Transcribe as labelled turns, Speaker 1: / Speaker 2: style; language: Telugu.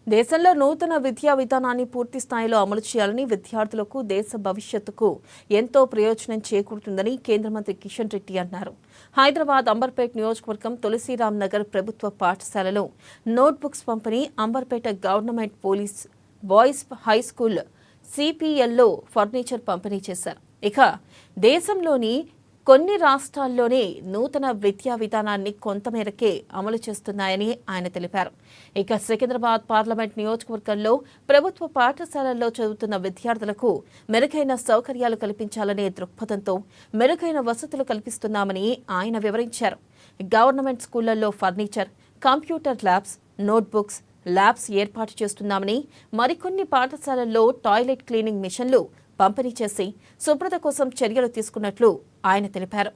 Speaker 1: దేశంలో నూతన విద్యా విధానాన్ని పూర్తి స్థాయిలో అమలు చేయాలని విద్యార్థులకు దేశ భవిష్యత్తుకు ఎంతో ప్రయోజనం చేకూరుతుందని కేంద్ర మంత్రి కిషన్ రెడ్డి అన్నారు. హైదరాబాద్ అంబర్పేట్ నియోజకవర్గం తులసీరామ్ నగర్ ప్రభుత్వ పాఠశాలలో నోట్బుక్స్ పంపిణీ, Amberpet government police boys high school సిపిఎల్లో ఫర్నిచర్ పంపిణీ చేశారు. ఇక దేశంలోని కొన్ని రాష్ట్రాల్లోనే నూతన విద్యా విధానాన్ని కొంతమేరకే అమలు చేస్తున్నాయని ఆయన తెలిపారు. ఇక సికింద్రాబాద్ పార్లమెంట్ నియోజకవర్గంలో ప్రభుత్వ పాఠశాలల్లో చదువుతున్న విద్యార్థులకు మెరుగైన సౌకర్యాలు కల్పించాలనే దృక్పథంతో మెరుగైన వసతులు కల్పిస్తున్నామని ఆయన వివరించారు. గవర్నమెంట్ స్కూళ్లలో furniture, computer labs, notebooks, labs ఏర్పాటు చేస్తున్నామని, మరికొన్ని పాఠశాలల్లో టాయిలెట్ క్లీనింగ్ మిషన్లు పంపిణీ చేసి శుభ్రత కోసం చర్యలు తీసుకున్నట్లు ఆయన తెలిపారు.